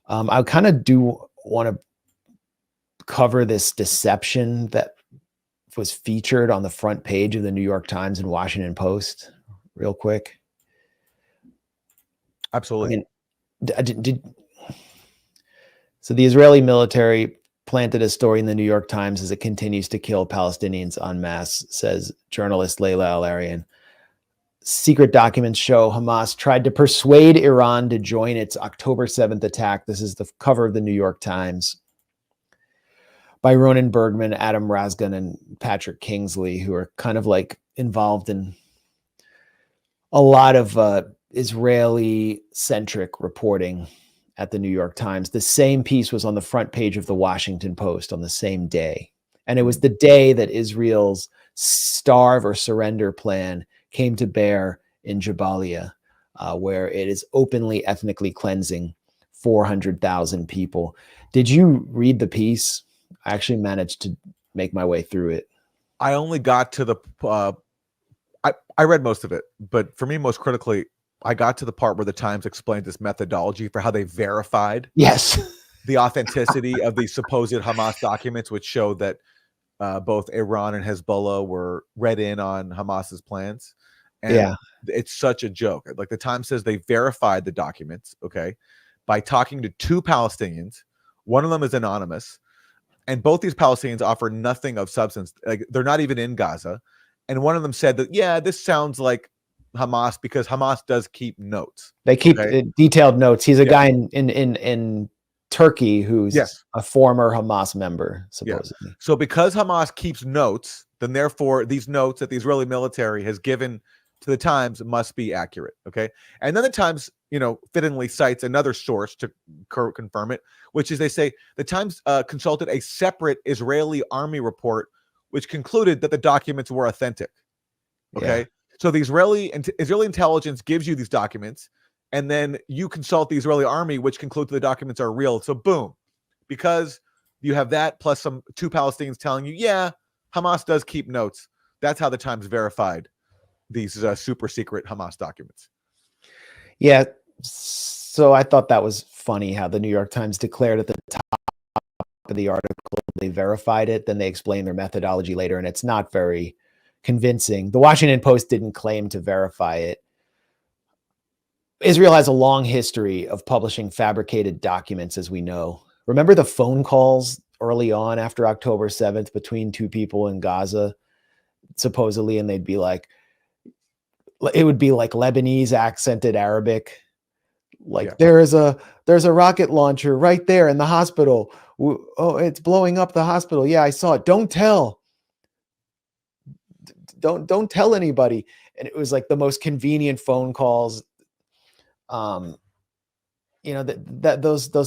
I kind of do want to cover this deception that was featured on the front page of the New York Times and Washington Post real quick. Absolutely. I mean, so the Israeli military planted a story in the New York Times as it continues to kill Palestinians en masse, says journalist Layla Al-Arian. Secret documents show Hamas tried to persuade Iran to join its October 7th attack. This is the cover of the New York Times by Ronan Bergman, Adam Razgan, and Patrick Kingsley, who are kind of like involved in a lot of Israeli-centric reporting at the New York Times. The same piece was on the front page of the Washington Post on the same day. And it was the day that Israel's starve or surrender plan came to bear in Jabalia, where it is openly ethnically cleansing 400,000 people. Did you read the piece? I actually managed to make my way through it. I only got to the I read most of it, but for me, most critically, I got to the part where the Times explained this methodology for how they verified the authenticity of the supposed Hamas documents, which showed that both Iran and Hezbollah were read in on Hamas's plans. And it's such a joke. Like the Times says they verified the documents, okay, by talking to two Palestinians. One of them is anonymous. And both these Palestinians offer nothing of substance. Like they're not even in Gaza. And one of them said that, yeah, this sounds like Hamas because Hamas does keep notes. They keep detailed notes. He's a guy in Turkey who's a former Hamas member, supposedly. So because Hamas keeps notes, then therefore these notes that the Israeli military has given to the Times must be accurate. Okay. And then the Times, fittingly cites another source to confirm it, which is they say the Times consulted a separate Israeli army report, which concluded that the documents were authentic. Okay. So the Israeli intelligence gives you these documents, and then you consult the Israeli army, which concludes the documents are real. So boom, because you have that plus two Palestinians telling you, yeah, Hamas does keep notes. That's how the Times verified these super secret Hamas documents. Yeah. So I thought that was funny how the New York Times declared at the top of the article they verified it, then they explained their methodology later, and it's not very convincing. The Washington Post didn't claim to verify it. Israel has a long history of publishing fabricated documents, as we know. Remember the phone calls early on after October 7th between two people in Gaza, supposedly, and they'd be like, it would be like Lebanese accented Arabic. Like there's a rocket launcher right there in the hospital. Oh, it's blowing up the hospital. Yeah, I saw it. Don't tell. Don't tell anybody. And it was like the most convenient phone calls. Those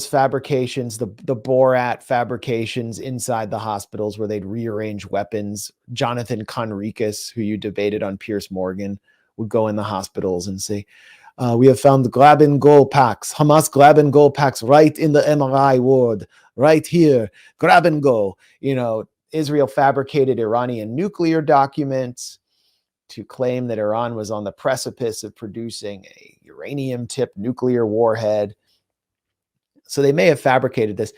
fabrications, the Borat fabrications inside the hospitals where they'd rearrange weapons. Jonathan Conricus, who you debated on Piers Morgan, would go in the hospitals and say, we have found the grab and go packs, Hamas grab and go packs right in the MRI ward, right here, grab and go. Israel fabricated Iranian nuclear documents to claim that Iran was on the precipice of producing a uranium-tipped nuclear warhead. So they may have fabricated this,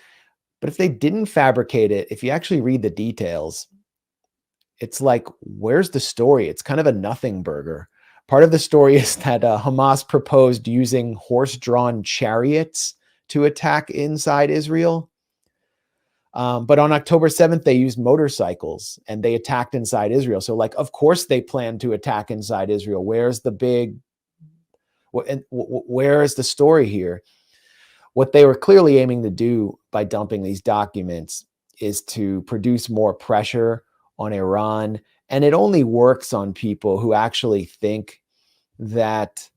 but if they didn't fabricate it, if you actually read the details, it's like, where's the story? It's kind of a nothing burger. Part of the story is that Hamas proposed using horse-drawn chariots to attack inside Israel. But on October 7th, they used motorcycles and they attacked inside Israel. So of course they plan to attack inside Israel. Where's the where is the story here? What they were clearly aiming to do by dumping these documents is to produce more pressure on Iran. And it only works on people who actually think that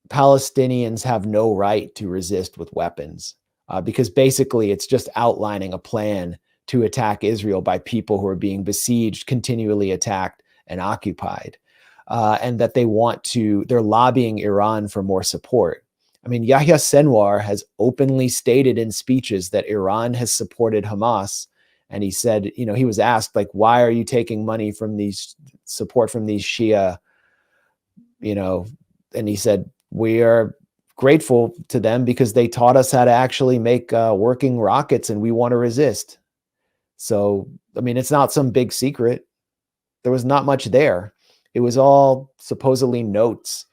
Palestinians have no right to resist with weapons. Because basically it's just outlining a plan to attack Israel by people who are being besieged, continually attacked, and occupied. And that they're lobbying Iran for more support. I mean, Yahya Sinwar has openly stated in speeches that Iran has supported Hamas. And he said, he was asked, why are you taking money from support from these Shia, and he said, we are grateful to them because they taught us how to actually make working rockets, and we want to resist. So, I mean, it's not some big secret. There was not much there. It was all supposedly notes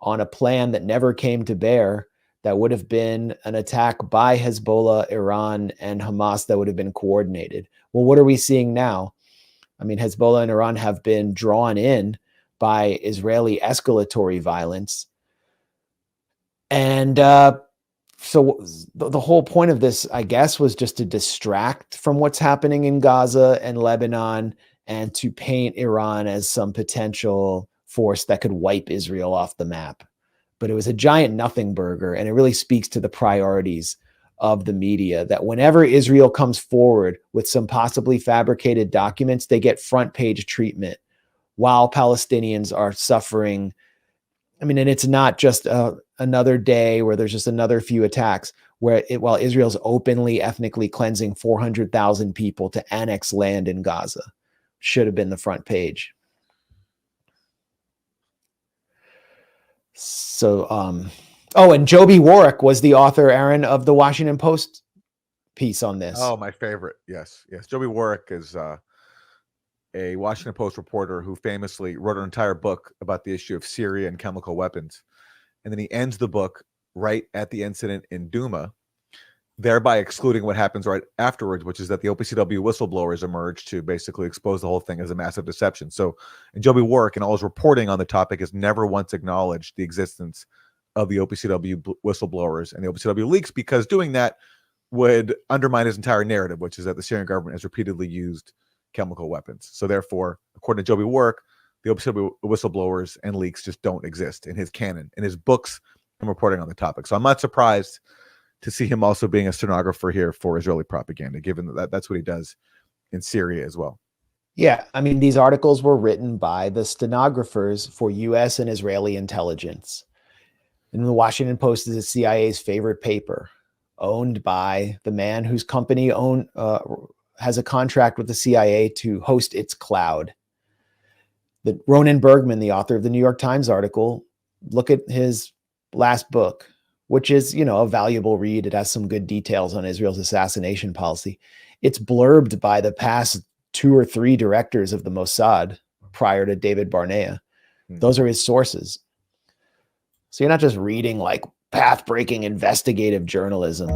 on a plan that never came to bear, that would have been an attack by Hezbollah, Iran, and Hamas that would have been coordinated. Well, what are we seeing now? I mean, Hezbollah and Iran have been drawn in by Israeli escalatory violence. And so the whole point of this, I guess, was just to distract from what's happening in Gaza and Lebanon, and to paint Iran as some potential force that could wipe Israel off the map. But it was a giant nothing burger, and it really speaks to the priorities of the media, that whenever Israel comes forward with some possibly fabricated documents, they get front page treatment, while Palestinians are suffering. I mean, and it's not just another day where there's just another few attacks, while Israel's openly ethnically cleansing 400,000 people to annex land in Gaza. Should have been the front page. So, oh, and Joby Warwick was the author, Aaron, of the Washington Post piece on this. Oh, my favorite. Yes. Joby Warwick is a Washington Post reporter who famously wrote an entire book about the issue of Syria and chemical weapons. And then he ends the book right at the incident in Duma, thereby excluding what happens right afterwards, which is that the OPCW whistleblowers emerged to basically expose the whole thing as a massive deception. So, and Joby Warwick and all his reporting on the topic has never once acknowledged the existence of the OPCW whistleblowers and the OPCW leaks, because doing that would undermine his entire narrative, which is that the Syrian government has repeatedly used chemical weapons. So therefore, according to Joby Warwick, the OPCW whistleblowers and leaks just don't exist in his canon, in his books and reporting on the topic. So I'm not surprised to see him also being a stenographer here for Israeli propaganda, given that that's what he does in Syria as well. Yeah, I mean, these articles were written by the stenographers for U.S. and Israeli intelligence. And the Washington Post is the CIA's favorite paper, owned by the man whose company has a contract with the CIA to host its cloud. The Ronan Bergman, the author of the New York Times article, look at his last book, which is, you know, a valuable read. It has some good details on Israel's assassination policy. It's blurbed by the past 2 or 3 directors of the Mossad prior to David Barnea. Those are his sources. So you're not just reading like path-breaking investigative journalism.